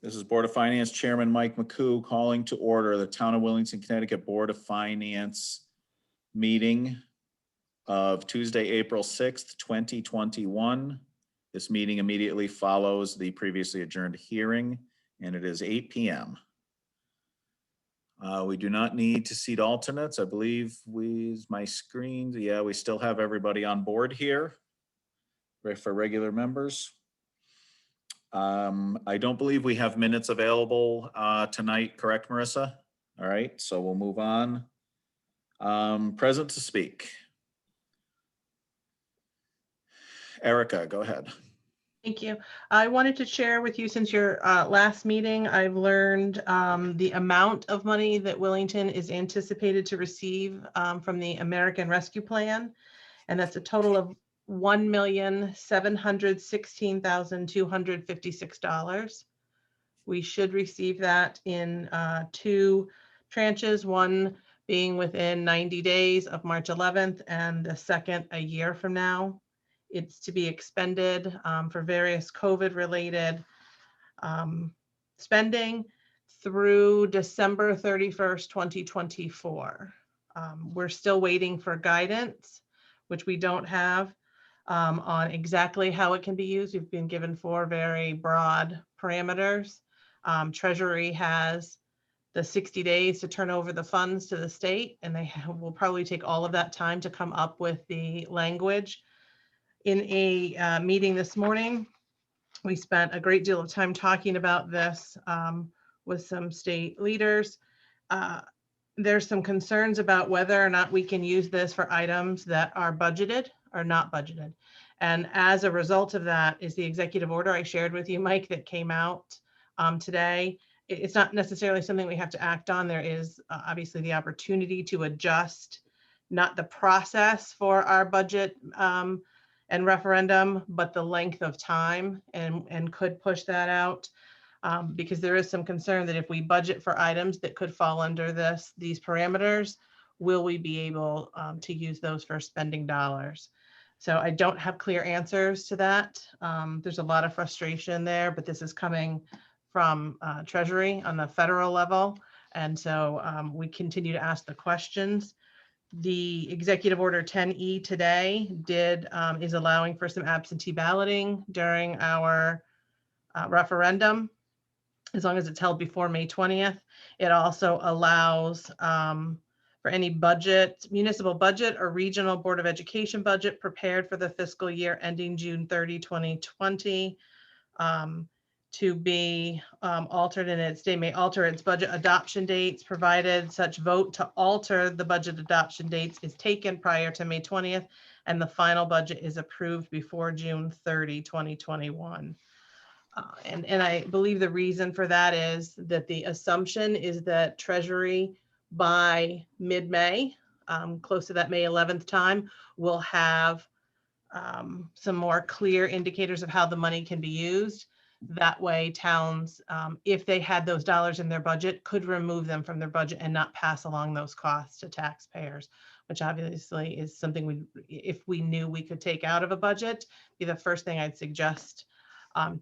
This is Board of Finance Chairman Mike McCoo calling to order the Town of Wellington, Connecticut Board of Finance meeting of Tuesday, April 6th, 2021. This meeting immediately follows the previously adjourned hearing, and it is 8 p.m. We do not need to seat alternates. I believe my screen, yeah, we still have everybody on board here for regular members. I don't believe we have minutes available tonight, correct, Marissa? All right, so we'll move on. Present to speak. Erica, go ahead. Thank you. I wanted to share with you, since your last meeting, I've learned the amount of money that Wellington is anticipated to receive from the American Rescue Plan, and that's a total of $1,716,256. We should receive that in 2 tranches, one being within 90 days of March 11th, and the second a year from now. It's to be expended for various COVID-related spending through December 31st, 2024. We're still waiting for guidance, which we don't have, on exactly how it can be used. We've been given 4 very broad parameters. Treasury has the 60 days to turn over the funds to the state, and they will probably take all of that time to come up with the language. In a meeting this morning, we spent a great deal of time talking about this with some state leaders. There's some concerns about whether or not we can use this for items that are budgeted or not budgeted. And as a result of that is the executive order I shared with you, Mike, that came out today. It's not necessarily something we have to act on. There is obviously the opportunity to adjust, not the process for our budget and referendum, but the length of time, and could push that out because there is some concern that if we budget for items that could fall under these parameters, will we be able to use those for spending dollars? So I don't have clear answers to that. There's a lot of frustration there, but this is coming from Treasury on the federal level. And so we continue to ask the questions. The Executive Order 10E today is allowing for some absentee balloting during our referendum, as long as it's held before May 20th. It also allows for any budget, municipal budget or regional Board of Education budget prepared for the fiscal year ending June 30, 2020, to be altered, and its day may alter its budget adoption dates, provided such vote to alter the budget adoption dates is taken prior to May 20th, and the final budget is approved before June 30, 2021. And I believe the reason for that is that the assumption is that Treasury by mid-May, close to that May 11th time, will have some more clear indicators of how the money can be used. That way towns, if they had those dollars in their budget, could remove them from their budget and not pass along those costs to taxpayers, which obviously is something if we knew we could take out of a budget, be the first thing I'd suggest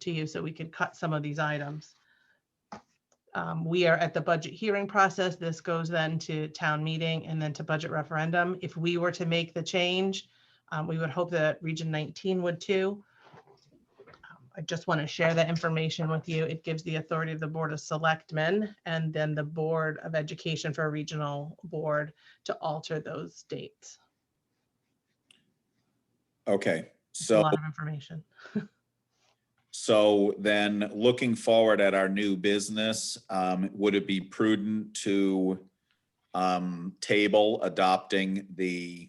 to you, so we could cut some of these items. We are at the budget hearing process. This goes then to town meeting and then to budget referendum. If we were to make the change, we would hope that Region 19 would too. I just want to share that information with you. It gives the authority of the Board of Selectmen and then the Board of Education for a regional board to alter those dates. Okay, It's a lot of information. So then looking forward at our new business, would it be prudent to table adopting the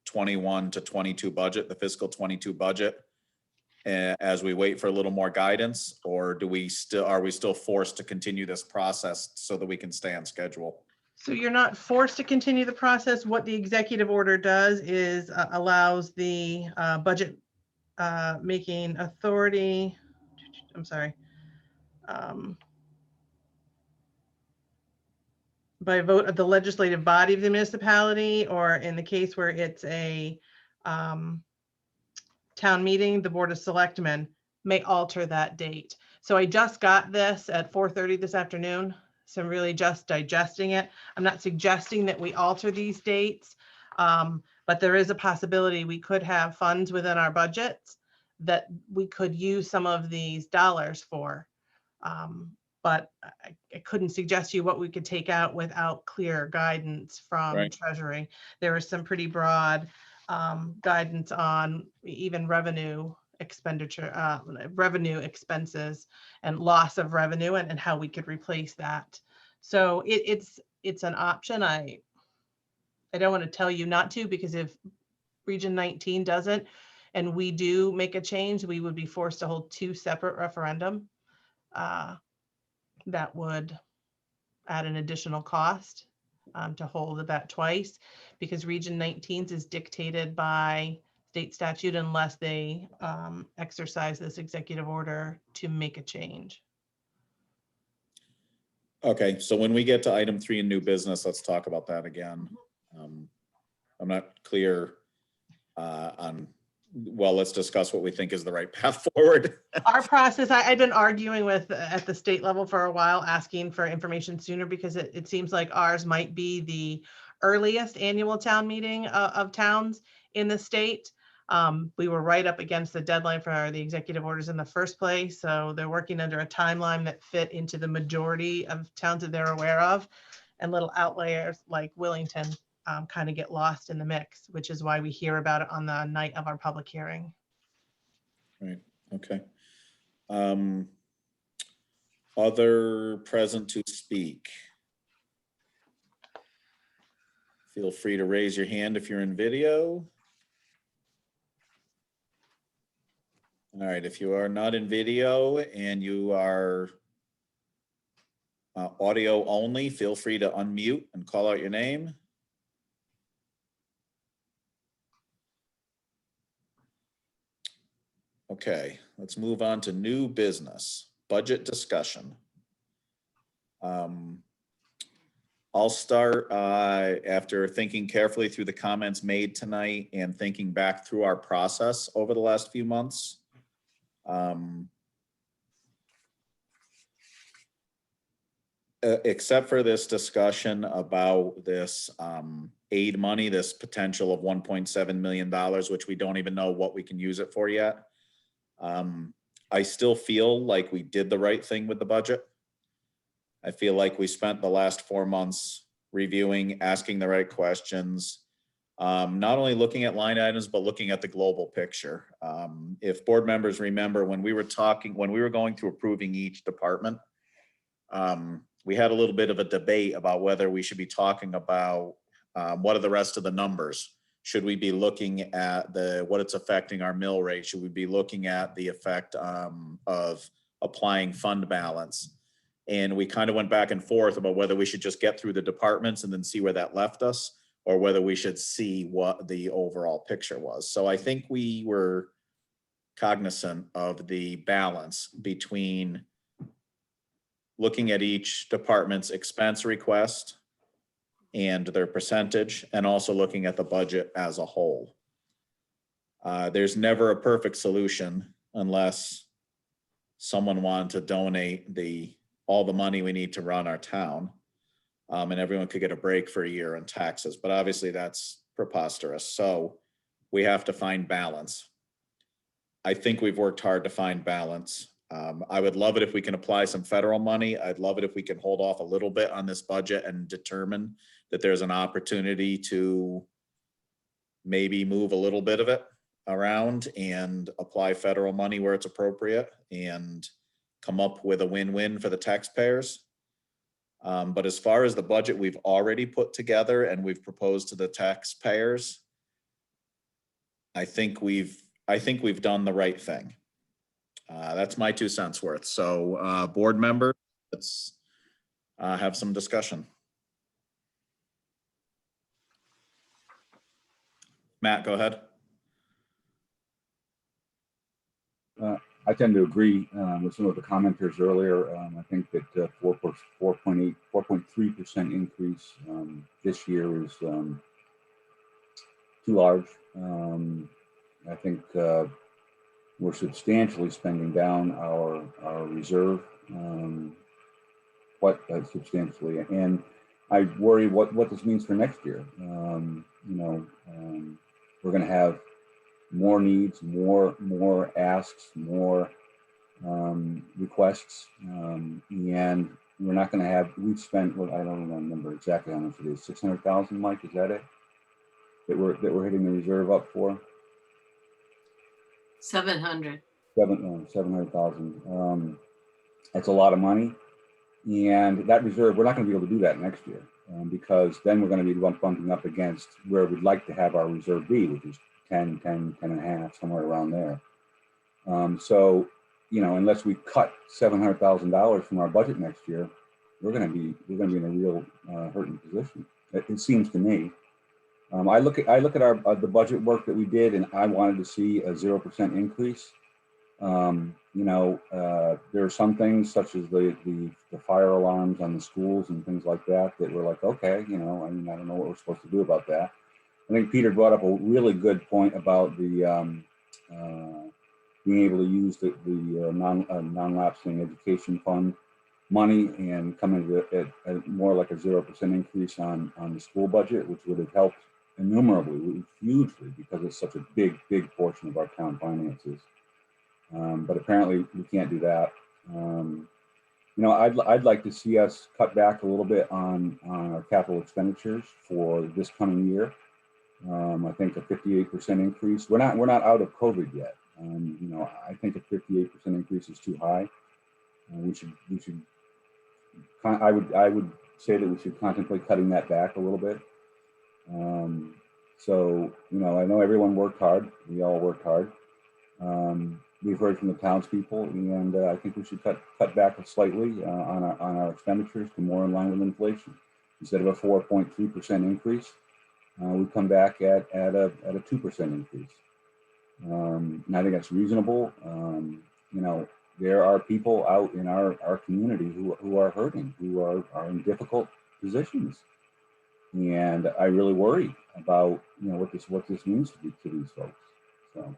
21 to 22 budget, the fiscal 22 budget, as we wait for a little more guidance, or are we still forced to continue this process so that we can stay on schedule? So you're not forced to continue the process. What the executive order does is allows the budget making authority, by vote of the legislative body of the municipality, or in the case where it's a town meeting, the Board of Selectmen may alter that date. So I just got this at 4:30 this afternoon. So I'm really just digesting it. I'm not suggesting that we alter these dates, but there is a possibility we could have funds within our budgets that we could use some of these dollars for. But I couldn't suggest to you what we could take out without clear guidance from Right. Treasury. There was some pretty broad guidance on even revenue expenditure, revenue expenses and loss of revenue and how we could replace that. So it's an option. I don't want to tell you not to, because if Region 19 doesn't and we do make a change, we would be forced to hold two separate referendum. That would add an additional cost to hold that twice, because Region 19 is dictated by state statute unless they exercise this executive order to make a change. Okay, so when we get to item 3 in new business, let's talk about that again. I'm not clear on, well, let's discuss what we think is the right path forward. Our process, I've been arguing with at the state level for a while, asking for information sooner, because it seems like ours might be the earliest annual town meeting of towns in the state. We were right up against the deadline for the executive orders in the first place. So they're working under a timeline that fit into the majority of towns that they're aware of. And little outliers like Wellington kind of get lost in the mix, which is why we hear about it on the night of our public hearing. Right, okay. Other present to speak. Feel free to raise your hand if you're in video. All right, if you are not in video and you are audio only, feel free to unmute and call out your name. Okay, let's move on to new business, budget discussion. I'll start after thinking carefully through the comments made tonight and thinking back through our process over the last few months. Except for this discussion about this aid money, this potential of $1.7 million, which we don't even know what we can use it for yet. I still feel like we did the right thing with the budget. I feel like we spent the last 4 months reviewing, asking the right questions, not only looking at line items, but looking at the global picture. If board members remember, when we were going through approving each department, we had a little bit of a debate about whether we should be talking about what are the rest of the numbers. Should we be looking at what it's affecting our mill rate? Should we be looking at the effect of applying fund balance? And we kind of went back and forth about whether we should just get through the departments and then see where that left us, or whether we should see what the overall picture was. So I think we were cognizant of the balance between looking at each department's expense request and their percentage, and also looking at the budget as a whole. There's never a perfect solution unless someone wanted to donate all the money we need to run our town, and everyone could get a break for a year in taxes. But obviously that's preposterous. So we have to find balance. I think we've worked hard to find balance. I would love it if we can apply some federal money. I'd love it if we can hold off a little bit on this budget and determine that there's an opportunity to maybe move a little bit of it around and apply federal money where it's appropriate and come up with a win-win for the taxpayers. But as far as the budget we've already put together and we've proposed to the taxpayers, I think we've done the right thing. That's my 2 cents worth. So board members, let's have some discussion. Matt, go ahead. I tend to agree with some of the commenters earlier. I think that 4.3% increase this year is too large. I think we're substantially spending down our reserve, quite substantially. And I worry what this means for next year. We're going to have more needs, more asks, more requests, and we're not going to have. We've spent, well, I don't remember exactly how much it is. 600,000, Mike, is that it? That we're hitting the reserve up for? 700. 700,000. That's a lot of money, and that reserve, we're not going to be able to do that next year, because then we're going to be bumping up against where we'd like to have our reserve be, which is 10 and a half, somewhere around there. So, unless we cut $700,000 from our budget next year, we're going to be in a real hurting position. It seems to me. I look at the budget work that we did, and I wanted to see a 0% increase. There are some things such as the fire alarms on the schools and things like that we're like, okay, I don't know what we're supposed to do about that. I think Peter brought up a really good point about the being able to use the non-lapsing education fund money and coming to at more like a 0% increase on the school budget, which would have helped innumerably, hugely, because it's such a big portion of our town finances. But apparently we can't do that. I'd like to see us cut back a little bit on our capital expenditures for this coming year. I think a 58% increase. We're not out of COVID yet. I think a 58% increase is too high. We should. I would say that we should contemplate cutting that back a little bit. So I know everyone worked hard. We all worked hard. We've heard from the townspeople, and I think we should cut back slightly on our expenditures to more in line with inflation. Instead of a 4.3% increase, we come back at a 2% increase. And I think that's reasonable. There are people out in our community who are hurting, who are in difficult positions, and I really worry about what this means to these folks. So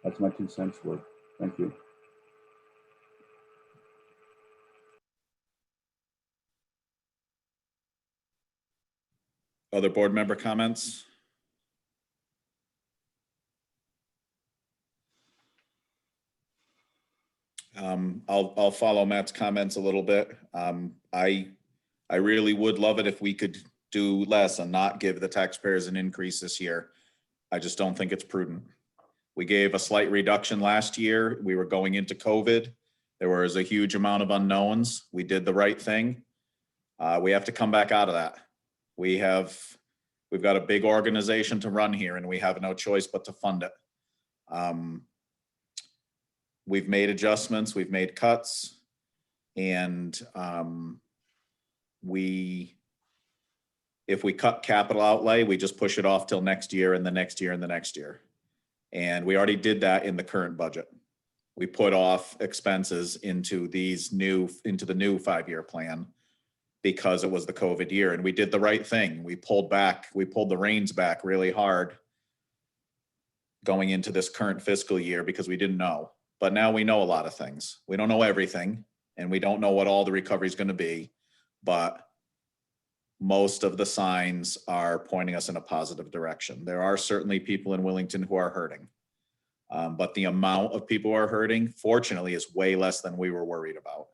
that's my 2 cents worth. Thank you. Other board member comments? I'll follow Matt's comments a little bit. I really would love it if we could do less and not give the taxpayers an increase this year. I just don't think it's prudent. We gave a slight reduction last year. We were going into COVID. There was a huge amount of unknowns. We did the right thing. We have to come back out of that. We've got a big organization to run here, and we have no choice but to fund it. We've made adjustments, we've made cuts, and if we cut capital outlay, we just push it off till next year and the next year and the next year. And we already did that in the current budget. We put off expenses into the new 5-year plan because it was the COVID year, and we did the right thing. We pulled the reins back really hard going into this current fiscal year because we didn't know. But now we know a lot of things. We don't know everything, and we don't know what all the recovery is going to be, but most of the signs are pointing us in a positive direction. There are certainly people in Willington who are hurting, but the amount of people who are hurting, fortunately, is way less than we were worried about.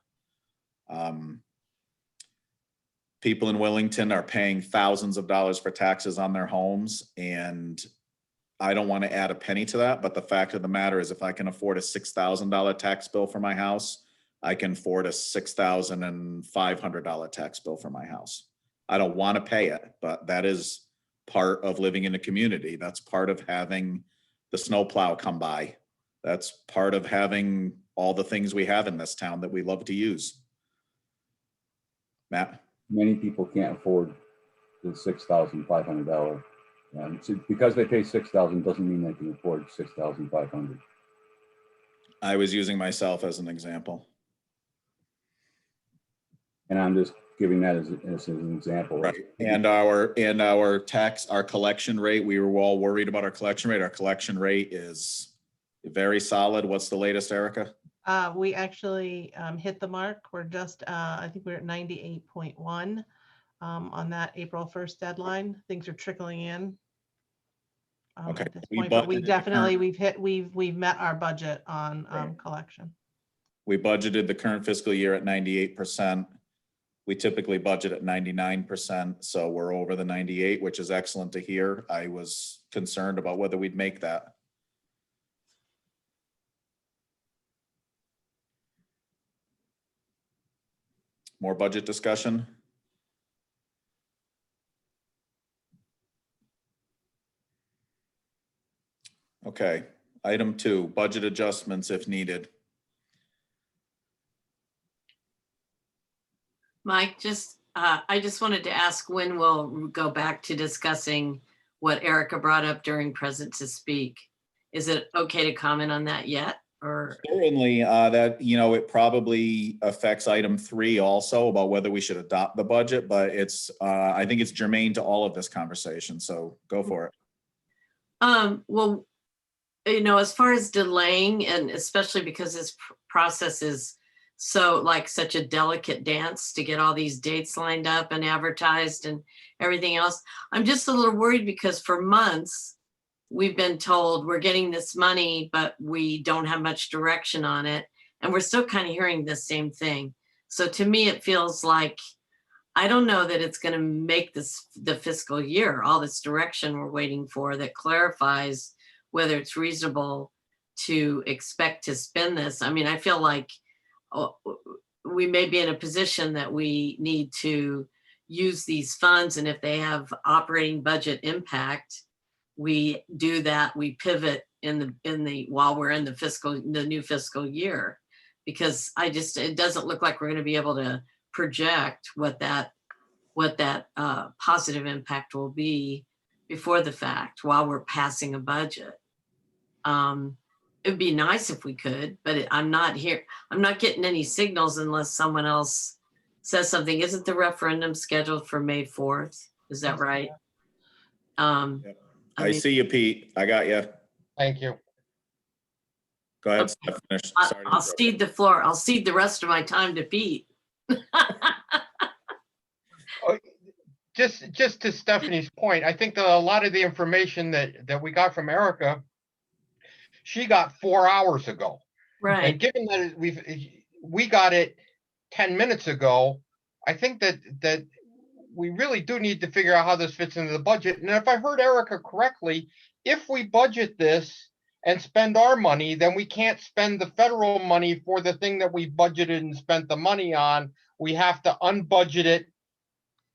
People in Willington are paying thousands of dollars for taxes on their homes, and I don't want to add a penny to that, but the fact of the matter is if I can afford a $6,000 tax bill for my house, I can afford a $6,500 tax bill for my house. I don't want to pay it, but that is part of living in a community. That's part of having the snowplow come by. That's part of having all the things we have in this town that we love to use. Matt? Many people can't afford the $6,500. Because they pay $6,000 doesn't mean they can afford $6,500. I was using myself as an example. And I'm just giving that as an example. Right. And our collection rate, we were all worried about our collection rate. Our collection rate is Very solid. What's the latest, Erica? We actually hit the mark. We're just, I think we're at 98.1 on that April 1st deadline. Things are trickling in Okay, at this we point, but we budgeted the definitely, current- we've met our budget on Right. collection. We budgeted the current fiscal year at 98%. We typically budget at 99%, so we're over the 98, which is excellent to hear. I was concerned about whether we'd make that. More budget discussion? Okay, item 2, budget adjustments if needed. Mike, I just wanted to ask when we'll go back to discussing what Erica brought up during Present to Speak. Is it okay to comment on that yet, or? Certainly, that, it probably affects item 3 also about whether we should adopt the budget, but it's, I think it's germane to all of this conversation, so go for it. Well, as far as delaying, and especially because this process is so like such a delicate dance to get all these dates lined up and advertised and everything else, I'm just a little worried because for months we've been told we're getting this money, but we don't have much direction on it. And we're still kind of hearing the same thing. So to me, it feels like, I don't know that it's going to make the fiscal year, all this direction we're waiting for that clarifies whether it's reasonable to expect to spend this. I mean, I feel like we may be in a position that we need to use these funds, and if they have operating budget impact, we do that. We pivot while we're in the new fiscal year, because it doesn't look like we're going to be able to project what that positive impact will be before the fact while we're passing a budget. It'd be nice if we could, but I'm not getting any signals unless someone else says something. Isn't the referendum scheduled for May 4th? Is that right? I see you, Pete. I got you. Thank you. Go ahead, Okay. Steph, finish. Sorry to I'll interrupt. cede the floor. I'll cede the rest of my time to Pete. Just to Stephanie's point, I think that a lot of the information that we got from Erica, she got 4 hours ago. Right. And given that we got it 10 minutes ago, I think that we really do need to figure out how this fits into the budget. And if I heard Erica correctly, if we budget this and spend our money, then we can't spend the federal money for the thing that we budgeted and spent the money on. We have to unbudget it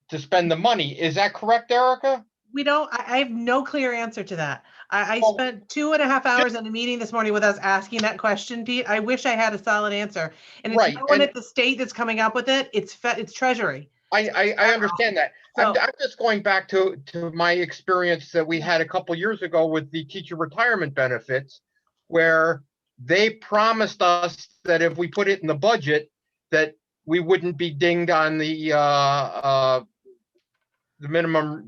to spend the money. Is that correct, Erica? I have no clear answer to that. I Well, spent 2.5 hours in a meeting this morning with us asking that question, Pete. I wish I had a solid answer. And it's Right, no one and- at the state that's coming up with it. It's Treasury. I understand that. So- I'm just going back to my experience that we had a couple years ago with the teacher retirement benefits, where they promised us that if we put it in the budget, that we wouldn't be dinged on the minimum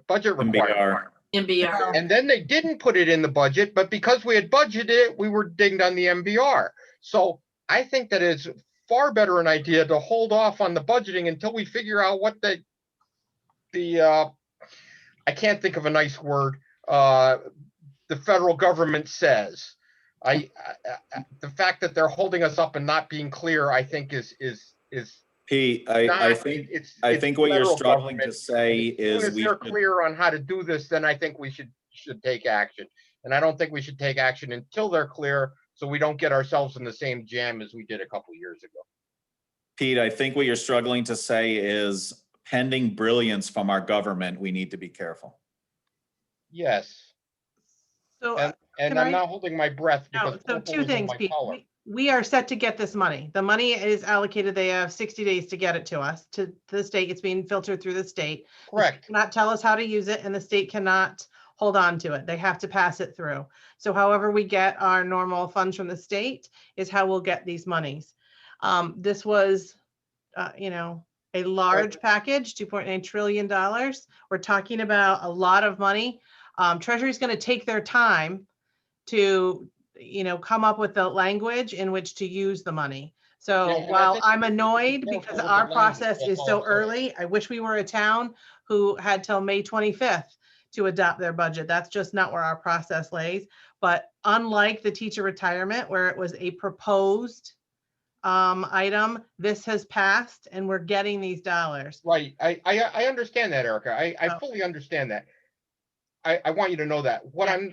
budget requirement. MBR. And then they didn't put it in the budget, but because we had budgeted it, we were dinged on the MBR. So I think that it's far better an idea to hold off on the budgeting until we figure out what the I can't think of a nice word, the federal government says. The fact that they're holding us up and not being clear, I think is Pete, not, I think it's what you're federal struggling to government. say As soon is as we they're should, clear on how to do this, then I think we should take action. And I don't think we should take action until they're clear, so we don't get ourselves in the same jam as we did a couple years ago. Pete, I think what you're struggling to say is pending brilliance from our government, we need to be careful. Yes, So and can I'm I- not holding my breath no, because so purple two is in things, my Pete. color. We are set to get this money. The money is allocated. They have 60 days to get it to us, to the state. It's being filtered through the state. The state Correct. cannot tell us how to use it, and the state cannot hold on to it. They have to pass it through. So however we get our normal funds from the state is how we'll get these monies. This was, a large package, $2.9 trillion. We're talking about a lot of money. Treasury is going to take their time to come up with the language in which to use the money. So Yeah, and I while think I'm we need to be annoyed careful because with the our language, process that's is all so I'm saying. early, I wish we were a town who had till May 25th to adopt their budget. That's just not where our process lays. But unlike the teacher retirement, where it was a proposed item, this has passed and we're getting these dollars. Right, I understand that, Erica. I Oh. fully understand that. I want you to know that. What Yeah.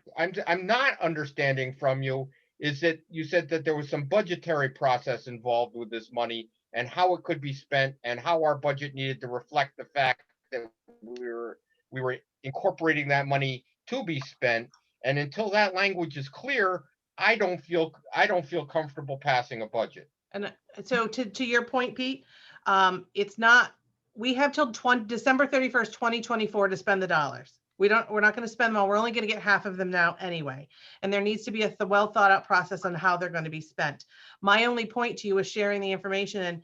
I'm not understanding from you is that you said that there was some budgetary process involved with this money and how it could be spent and how our budget needed to reflect the fact that we were incorporating that money to be spent. And until that language is clear, I don't feel comfortable passing a budget. And so to your point, Pete, it's not, we have till December 31st, 2024 to spend the dollars. We're not going to spend them all. We're only going to get half of them now anyway. And there needs to be a well thought out process on how they're going to be spent. My only point to you is sharing the information. And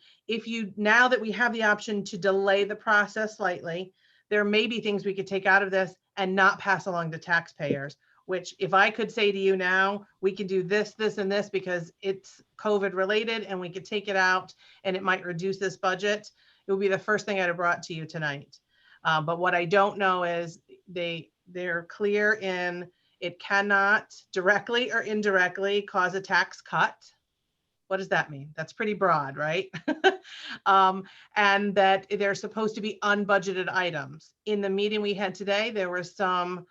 now that we have the option to delay the process slightly, there may be things we could take out of this and not pass along to taxpayers, which if I could say to you now, we can do this, this, and this because it's COVID related and we could take it out and it might reduce this budget, it would be the first thing I'd have brought to you tonight. But what I don't know is they're clear in it cannot directly or indirectly cause a tax cut. What does that mean? That's pretty broad, right? And that they're supposed to be unbudgeted items. In the meeting we had today, there was some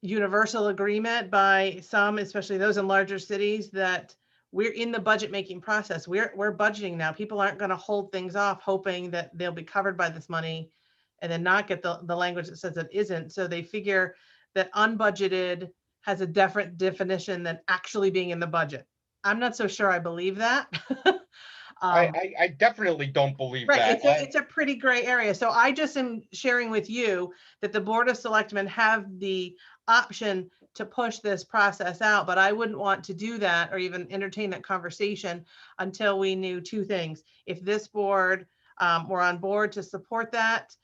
universal agreement by some, especially those in larger cities, that we're in the budget making process. We're budgeting now. People aren't going to hold things off hoping that they'll be covered by this money and then not get the language that says it isn't. So they figure that unbudgeted has a different definition than actually being in the budget. I'm not so sure I believe that. I definitely don't believe Right, that. it's a pretty gray area. So I just am sharing with you that the Board of Selectmen have the option to push this process out, but I wouldn't want to do that or even entertain that conversation until we knew two things. If this board were on board to support that,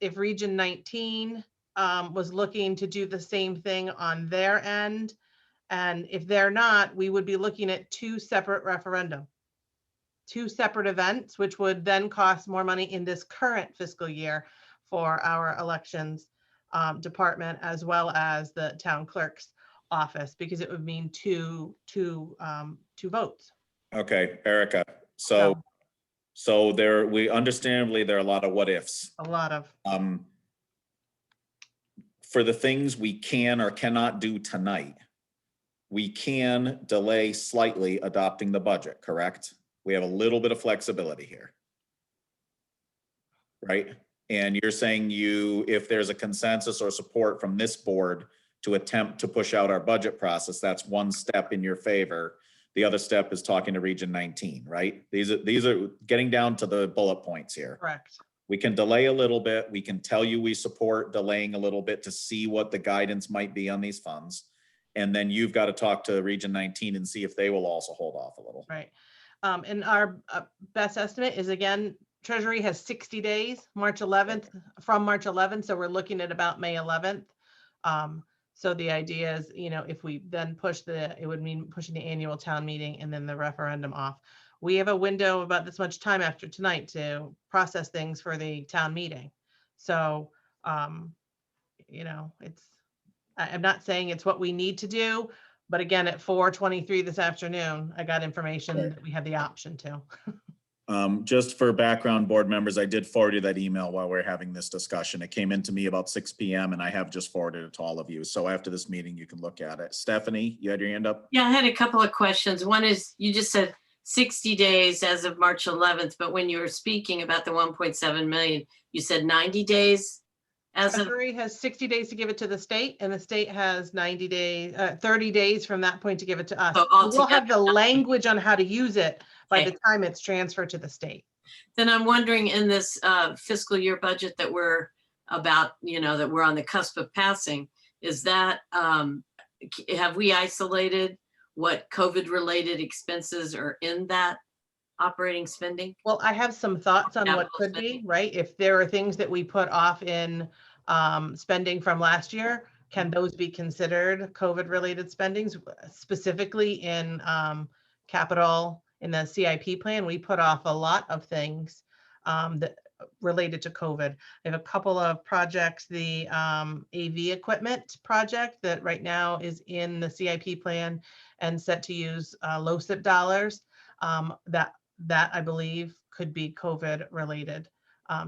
if Region 19 was looking to do the same thing on their end, and if they're not, we would be looking at two separate events, which would then cost more money in this current fiscal year for our elections department, as well as the town clerk's office, because it would mean two votes. Okay, Erica. So we understandably, there are a lot of what ifs. A lot of. For the things we can or cannot do tonight, we can delay slightly adopting the budget, correct? We have a little bit of flexibility here. Right? And you're saying if there's a consensus or support from this board to attempt to push out our budget process, that's one step in your favor. The other step is talking to Region 19, right? These are getting down to the bullet points here. Correct. We can delay a little bit. We can tell you we support delaying a little bit to see what the guidance might be on these funds. And then you've got to talk to Region 19 and see if they will also hold off a little. Right. And our best estimate is, again, Treasury has 60 days, March 11th, from March 11th. So we're looking at about May 11th. So the idea is, if we then it would mean pushing the annual town meeting and then the referendum off. We have a window about this much time after tonight to process things for the town meeting. So, I'm not saying it's what we need to do, but again, at 4:23 this afternoon, I got information that we have the option to. Just for background, board members, I did forward you that email while we're having this discussion. It came into me about 6 p.m. and I have just forwarded it to all of you. So after this meeting, you can look at it. Stephanie, you had your hand up? Yeah, I had a couple of questions. One is, you just said 60 days as of March 11th, but when you were speaking about the 1.7 million, you said 90 days as of. Treasury has 60 days to give it to the state, and the state has 30 days from that point to give it to us. So We'll have the language on how to use it by the time it's transferred to the state. Then I'm wondering, in this fiscal year budget that we're about, that we're on the cusp of passing, is that, have we isolated what COVID related expenses are in that operating spending? Well, I have some thoughts on what could be, right? If there are things that we put off in spending from last year, can those be considered COVID-related spendings? Specifically in capital, in the CIP plan, we put off a lot of things that related to COVID. I have a couple of projects, the AV equipment project that right now is in the CIP plan and set to use LoCIP dollars. That I believe could be COVID related.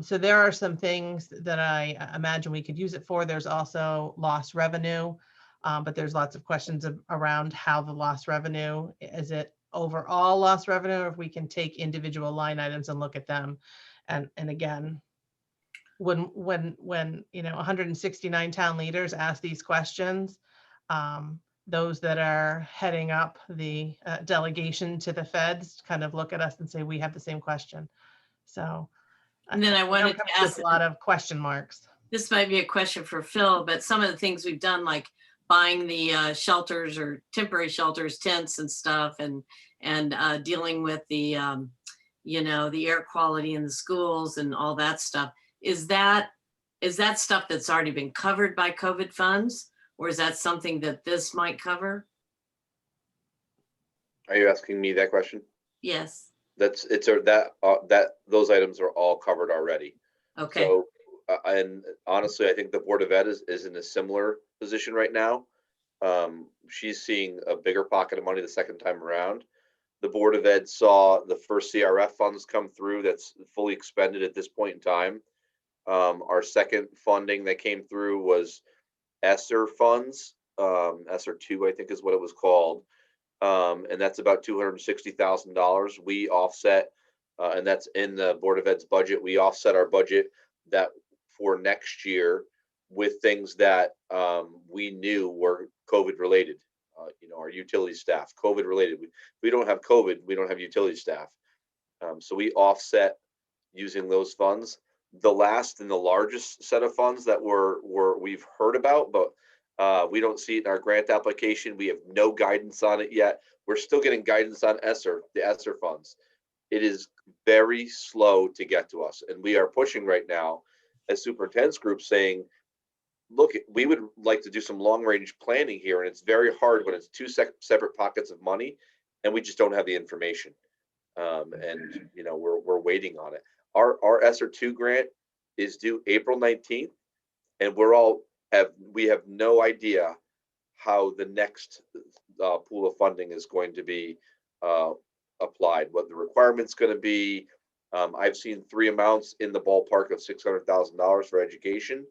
So there are some things that I imagine we could use it for. There's also lost revenue, but there's lots of questions around how the lost revenue, is it overall lost revenue, or if we can take individual line items and look at them. And again, when 169 town leaders ask these questions, those that are heading up the delegation to the feds kind of look at us and say, we have the same question. So. And then I wanted to ask, a lot of question marks. This might be a question for Phil, but some of the things we've done, like buying the shelters or temporary shelters, tents and stuff, and dealing with the the air quality in the schools and all that stuff. Is that stuff that's already been covered by COVID funds, or is that something that this might cover? Are you asking me that question? Yes. Those items are all covered already. Okay. So, and honestly, I think the Board of Ed is in a similar position right now. She's seeing a bigger pocket of money the second time around. The Board of Ed saw the first CRF funds come through that's fully expended at this point in time. Our second funding that came through was Esser Funds, Esser 2, I think is what it was called. And that's about $260,000. We offset, and that's in the Board of Ed's budget. We offset our budget that for next year with things that we knew were COVID related. Our utility staff, COVID related. We don't have COVID, we don't have utility staff. So we offset using those funds. The last and the largest set of funds that we've heard about, but we don't see it in our grant application. We have no guidance on it yet. We're still getting guidance on Esser, the Esser funds. It is very slow to get to us. And we are pushing right now as superintendent's group saying, look, we would like to do some long range planning here. And it's very hard when it's two separate pockets of money and we just don't have the information. And we're waiting on it. Our Esser 2 grant is due April 19th. And we have no idea how the next pool of funding is going to be applied, what the requirement's going to be. I've seen 3 amounts in the ballpark of $600,000 for education,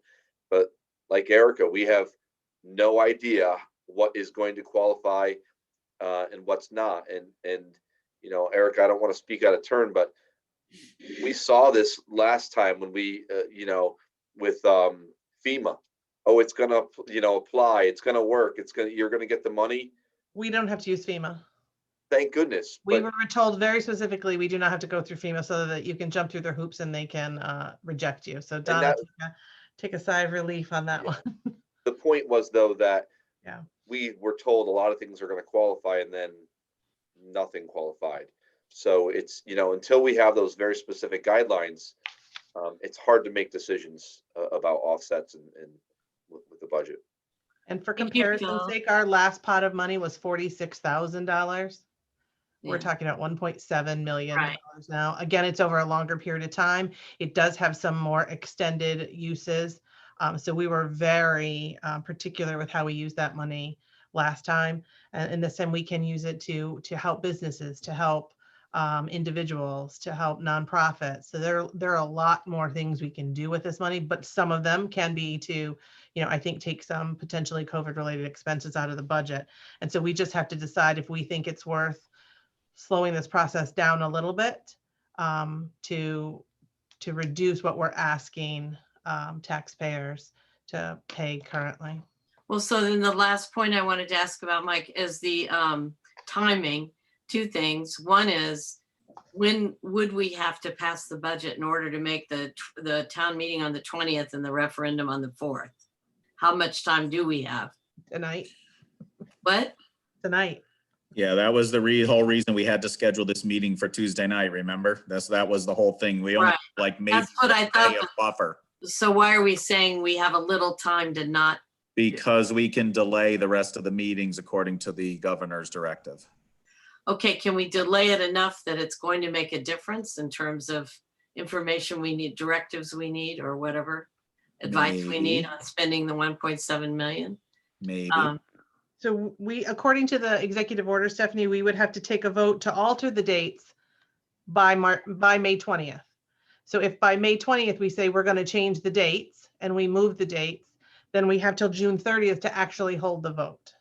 but like Erica, we have no idea what is going to qualify and what's not. And Erica, I don't want to speak out of turn, but we saw this last time when we, with FEMA. Oh, it's gonna, apply. It's gonna work. You're gonna get the money. We don't have to use FEMA. Thank goodness. We were told very specifically, we do not have to go through FEMA so that you can jump through their hoops and they can reject you. So Donna, take a sigh of relief on that one. The point was though that yeah, we were told a lot of things are going to qualify and then nothing qualified. So it's, until we have those very specific guidelines, it's hard to make decisions about offsets and with the budget. And for comparison's sake, our last pot of money was $46,000. We're talking about $1.7 million now. Again, it's over a longer period of time. It does have some more extended uses. So we were very particular with how we used that money last time. And this time we can use it to help businesses, to help individuals, to help nonprofits. So there are a lot more things we can do with this money, but some of them can be to, I think take some potentially COVID related expenses out of the budget. And so we just have to decide if we think it's worth slowing this process down a little bit to reduce what we're asking taxpayers to pay currently. Well, so then the last point I wanted to ask about, Mike, is the timing. 2 things. One is, when would we have to pass the budget in order to make the town meeting on the 20th and the referendum on the 4th? How much time do we have? Tonight. What? Tonight. Yeah, that was the whole reason we had to schedule this meeting for Tuesday night. Remember, that was the whole thing. We only maybe That's what I thought. a buffer. So why are we saying we have a little time to not Because we can delay the rest of the meetings according to the governor's directive. Okay, can we delay it enough that it's going to make a difference in terms of information we need, directives we need, or whatever advice we need Maybe. on spending the 1.7 million? Maybe. So we, according to the executive order, Stephanie, we would have to take a vote to alter the dates by May 20th. So if by May 20th, we say we're going to change the dates and we move the dates, then we have till June 30th to actually hold the vote.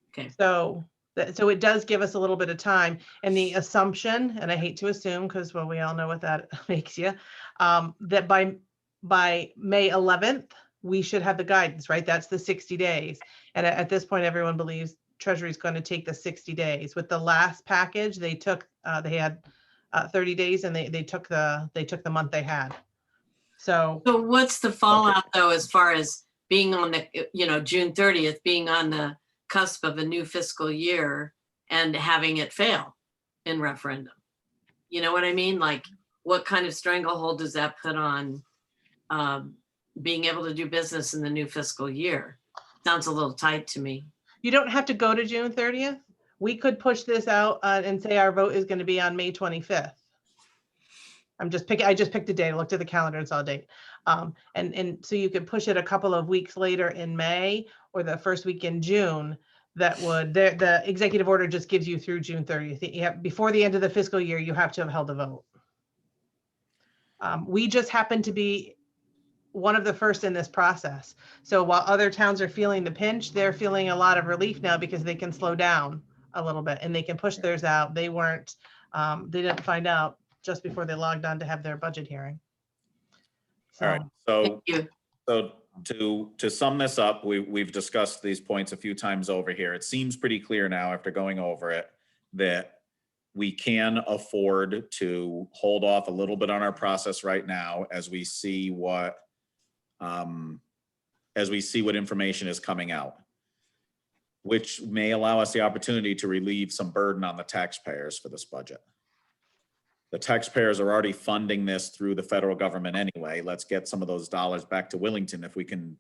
Okay. So it does give us a little bit of time, and the assumption, and I hate to assume, because well, we all know what that makes you, that by May 11th, we should have the guidance, right? That's the 60 days. And at this point, everyone believes Treasury is going to take the 60 days. With the last package, they took, they had 30 days, and they took the month they had. So what's the fallout though, as far as being on the, June 30th, being on the cusp of a new fiscal year and having it fail in referendum? You know what I mean? Like, what kind of stranglehold does that put on being able to do business in the new fiscal year? Sounds a little tight to me. you don't have to go to June 30th. We could push this out and say our vote is going to be on May 25th. I just picked a date. I looked at the calendar and saw a date. And so you could push it a couple of weeks later in May or the first week in June. That would, the executive order just gives you through June 30th. You have, before the end of the fiscal year, you have to have held a vote. We just happen to be one of the first in this process. So while other towns are feeling the pinch, they're feeling a lot of relief now because they can slow down a little bit and they can push theirs out. They didn't find out just before they logged on to have their budget hearing. All right. Thank you. So to sum this up, we've discussed these points a few times over here. It seems pretty clear now after going over it that we can afford to hold off a little bit on our process right now as we see what information is coming out, which may allow us the opportunity to relieve some burden on the taxpayers for this budget. The taxpayers are already funding this through the federal government anyway. Let's get some of those dollars back to Willington if we can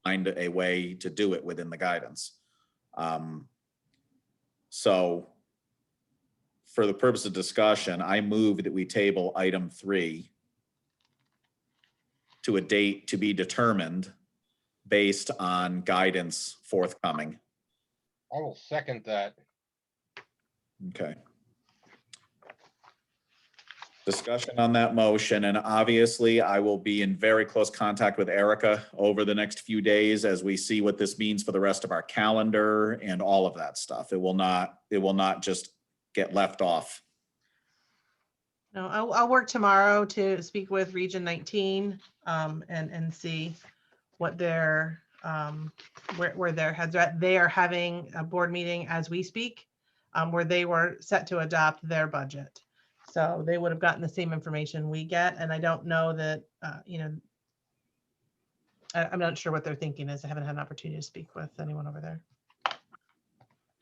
find a way to do it within the guidance. So for the purpose of discussion, I move that we table item 3 to a date to be determined based on guidance forthcoming. I will second that. Okay. Discussion on that motion, and obviously I will be in very close contact with Erica over the next few days as we see what this means for the rest of our calendar and all of that stuff. It will not just get left off. No, I'll work tomorrow to speak with Region 19 and see what their where their heads are at. They are having a board meeting as we speak, where they were set to adopt their budget. So they would have gotten the same information we get. And I don't know that, I'm not sure what their thinking is. I haven't had an opportunity to speak with anyone over there.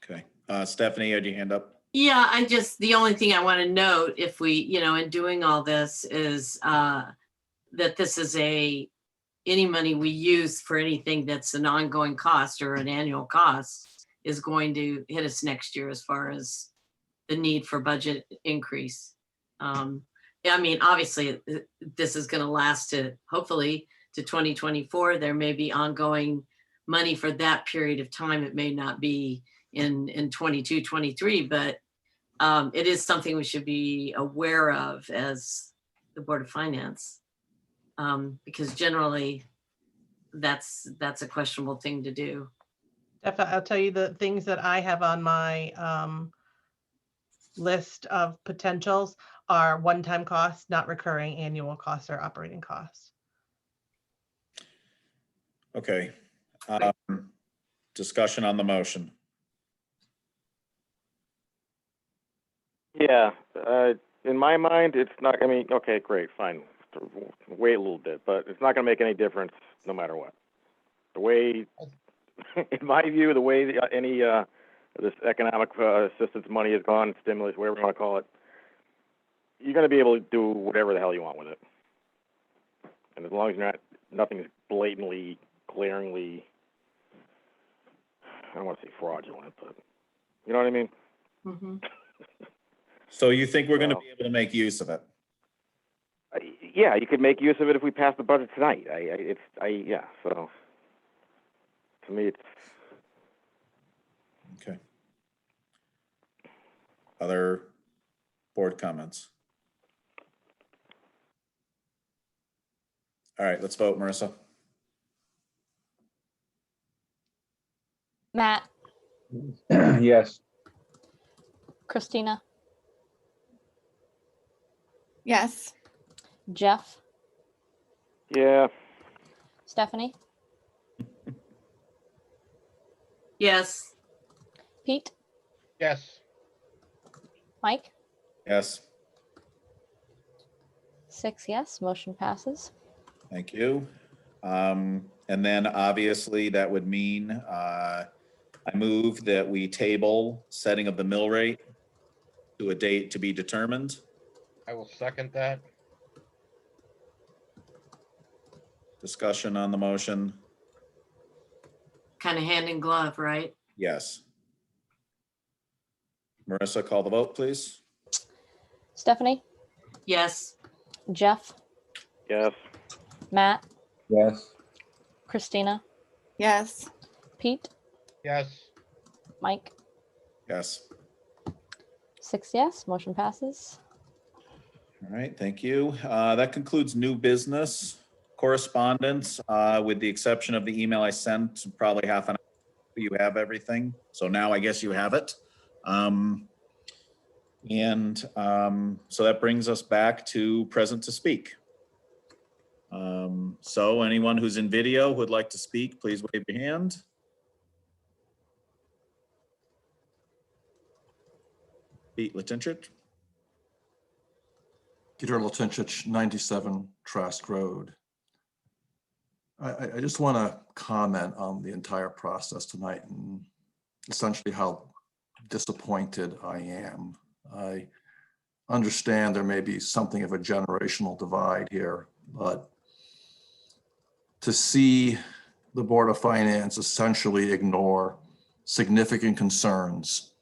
Okay. Stephanie, had your hand up? Yeah, the only thing I want to note, if we, in doing all this is that this is any money we use for anything that's an ongoing cost or an annual cost is going to hit us next year as far as the need for budget increase. I mean, obviously this is going to last hopefully to 2024. There may be ongoing money for that period of time. It may not be in 22, 23, but it is something we should be aware of as the Board of Finance, because generally that's a questionable thing to do. I'll tell you the things that I have on my list of potentials are one-time costs, not recurring annual costs or operating costs. Okay. Discussion on the motion. Yeah, in my mind, it's not, I mean, okay, great, fine. Wait a little bit, but it's not going to make any difference no matter what. The way, in my view, the way this economic assistance money has gone, stimulus, whatever you want to call it, you're going to be able to do whatever the hell you want with it. And as long as nothing's blatantly glaringly, I don't want to say fraudulent, but you know what I mean? Mhm. So you think we're going to Well- be able to make use of it? Yeah, you could make use of it if we pass the budget tonight. Yeah. So to me, it's Okay. Other board comments? All right, let's vote, Marissa. Matt, Yes. Christina, Yes. Jeff, yeah. Stephanie, Yes, Pete, Yes, Mike, Yes, 6 yes, motion passes. thank you. And then obviously that would mean I move that we table setting of the mill rate to a date to be determined. I will second that. Discussion on the motion? kind of hand in glove, right? Yes. Marissa, call the vote, please. Stephanie, Yes, Jeff, Yes. Matt, Yes. Christina, Yes. Pete, Yes, Mike, Yes. 6 yes, motion passes. All right, thank you. That concludes new business correspondence, with the exception of the email I sent probably half an hour. You have everything. So now I guess you have it. So that brings us back to present to speak. So anyone who's in video who would like to speak, please wave your hand. Pete Latinchik. Peter Latinchich, 97 Trask Road. I just want to comment on the entire process tonight and essentially how disappointed I am. I understand there may be something of a generational divide here, but to see the Board of Finance essentially ignore significant concerns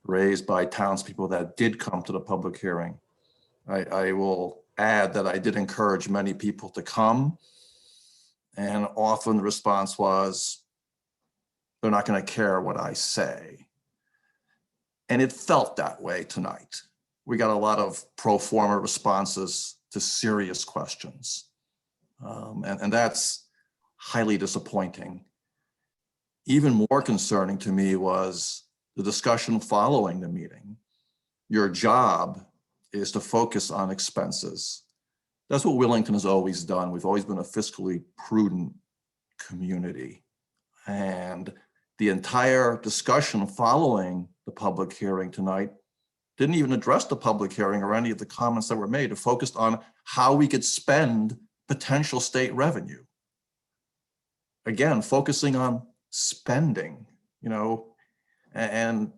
raised by townspeople that did come to the public hearing. I will add that I did encourage many people to come, and often the response was, they're not going to care what I say. And it felt that way tonight. We got a lot of pro forma responses to serious questions. And that's highly disappointing. Even more concerning to me was the discussion following the meeting. Your job is to focus on expenses. That's what Willington has always done. We've always been a fiscally prudent community. And the entire discussion following the public hearing tonight didn't even address the public hearing or any of the comments that were made. It focused on how we could spend potential state revenue. Again, focusing on spending, and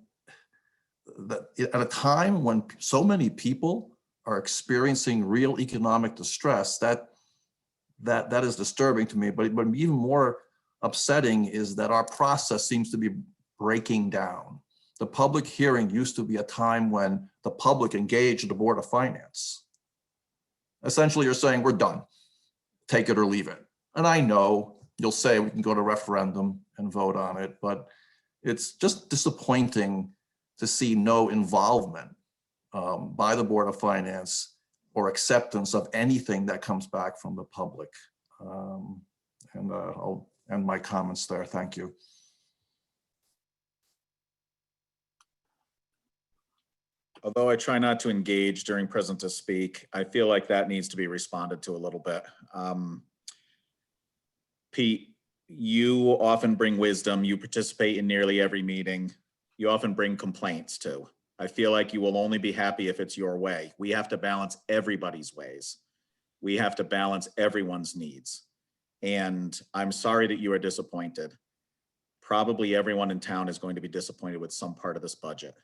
that at a time when so many people are experiencing real economic distress, that is disturbing to me. But even more upsetting is that our process seems to be breaking down. The public hearing used to be a time when the public engaged the Board of Finance. Essentially, you're saying we're done, take it or leave it. And I know you'll say we can go to referendum and vote on it, but it's just disappointing to see no involvement by the Board of Finance or acceptance of anything that comes back from the public. I'll end my comments there. Thank you. Although I try not to engage during present to speak, I feel like that needs to be responded to a little bit. Pete, you often bring wisdom. You participate in nearly every meeting. You often bring complaints too. I feel like you will only be happy if it's your way. We have to balance everybody's ways. We have to balance everyone's needs. And I'm sorry that you are disappointed. Probably everyone in town is going to be disappointed with some part of this budget.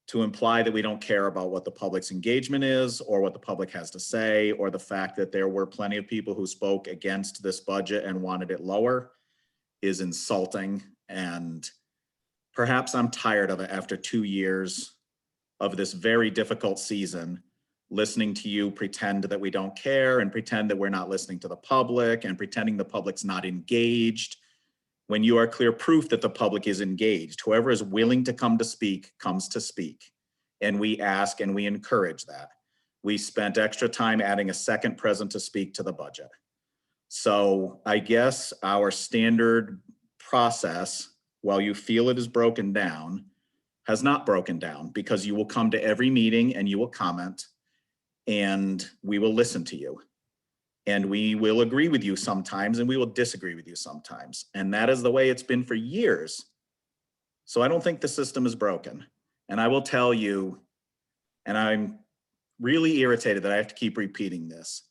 to imply that we don't care about what the public's engagement is or what the public has to say, or the fact that there were plenty of people who spoke against this budget and wanted it lower is insulting. And perhaps I'm tired of it after 2 years of this very difficult season, listening to you pretend that we don't care and pretend that we're not listening to the public and pretending the public's not engaged, when you are clear proof that the public is engaged. Whoever is willing to come to speak comes to speak. And we ask and we encourage that. We spent extra time adding a second present to speak to the budget. So I guess our standard process, while you feel it is broken down, has not broken down, because you will come to every meeting and you will comment and we will listen to you. And we will agree with you sometimes and we will disagree with you sometimes. And that is the way it's been for years. So I don't think the system is broken. And I will tell you, and I'm really irritated that I have to keep repeating this,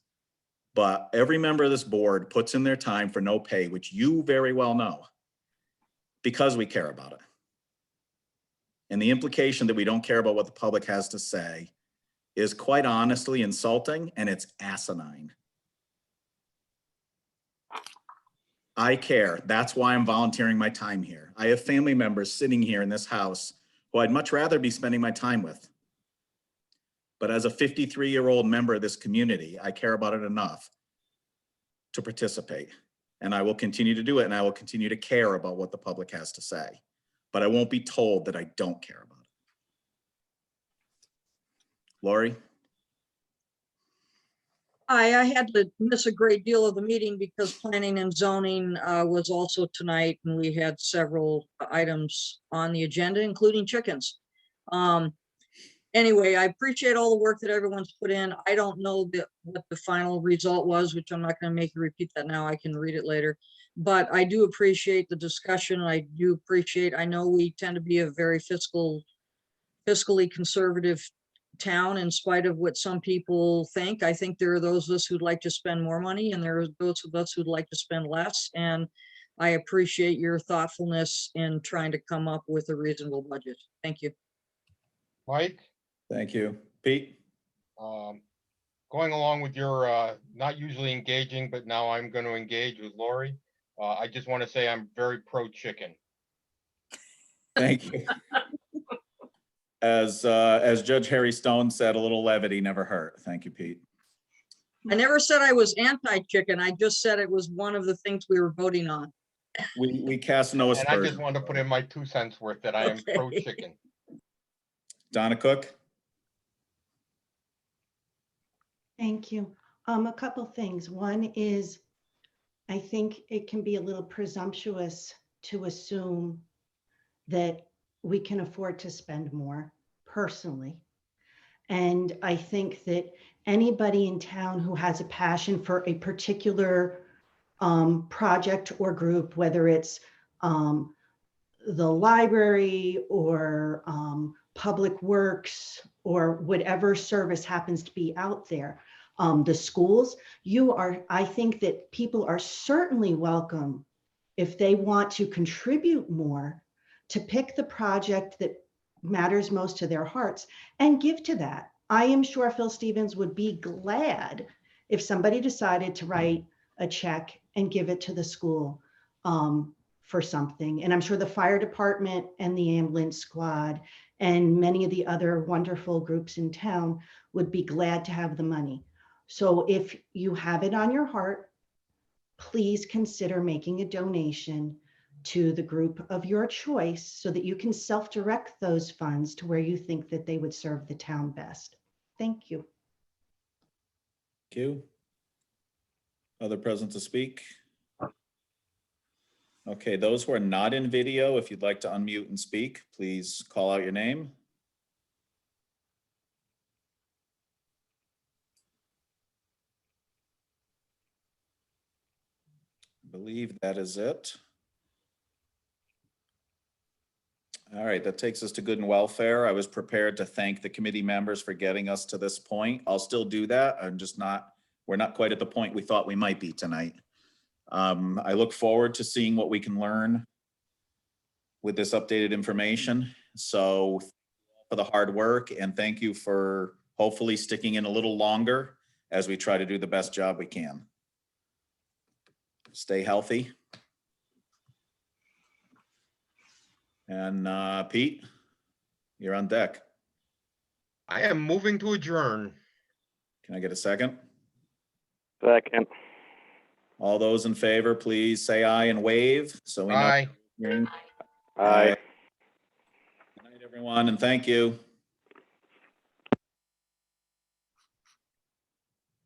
but every member of this board puts in their time for no pay, which you very well know, because we care about it. And the implication that we don't care about what the public has to say is quite honestly insulting, and it's asinine. I care. That's why I'm volunteering my time here. I have family members sitting here in this house who I'd much rather be spending my time with. But as a 53-year-old member of this community, I care about it enough to participate. And I will continue to do it, and I will continue to care about what the public has to say. But I won't be told that I don't care about it. Lori? I had to miss a great deal of the meeting because planning and zoning was also tonight, and we had several items on the agenda, including chickens. Anyway, I appreciate all the work that everyone's put in. I don't know what the final result was, which I'm not going to make you repeat that now. I can read it later. But I do appreciate the discussion. I do appreciate, I know we tend to be a very fiscally conservative town, in spite of what some people think. I think there are those of us who'd like to spend more money, and there are those of us who'd like to spend less. And I appreciate your thoughtfulness in trying to come up with a reasonable budget. Thank you. Mike, Thank you. Pete? going along with your not usually engaging, but now I'm going to engage with Lori. I just want to say I'm very pro chicken. Thank you. As Judge Harry Stone said, a little levity never hurt. Thank you, Pete. I never said I was anti-chicken. I just said it was one of the things we were voting on. We cast no And I aspersions. just wanted to put in my 2 cents worth that I am Okay. pro chicken. Donna Cook? Thank you. A couple things. One is, I think it can be a little presumptuous to assume that we can afford to spend more personally. And I think that anybody in town who has a passion for a particular project or group, whether it's the library or public works or whatever service happens to be out there, the schools, I think that people are certainly welcome, if they want to contribute more, to pick the project that matters most to their hearts and give to that. I am sure Phil Stevens would be glad if somebody decided to write a check and give it to the school for something. And I'm sure the fire department and the ambulance squad and many of the other wonderful groups in town would be glad to have the money. So if you have it on your heart, please consider making a donation to the group of your choice so that you can self-direct those funds to where you think that they would serve the town best. Thank you. Thank you. Other present to speak? Okay, those who are not in video, if you'd like to unmute and speak, please call out your name. I believe that is it. All right, that takes us to good and welfare. I was prepared to thank the committee members for getting us to this point. I'll still do that. We're not quite at the point we thought we might be tonight. I look forward to seeing what we can learn with this updated information. So for the hard work, and thank you for hopefully sticking in a little longer as we try to do the best job we can. Stay healthy. And Pete, you're on deck. I am moving to adjourn. Can I get a second? Second. All those in favor, please say aye and wave so we know. Aye. Aye. Good night, everyone, and thank you.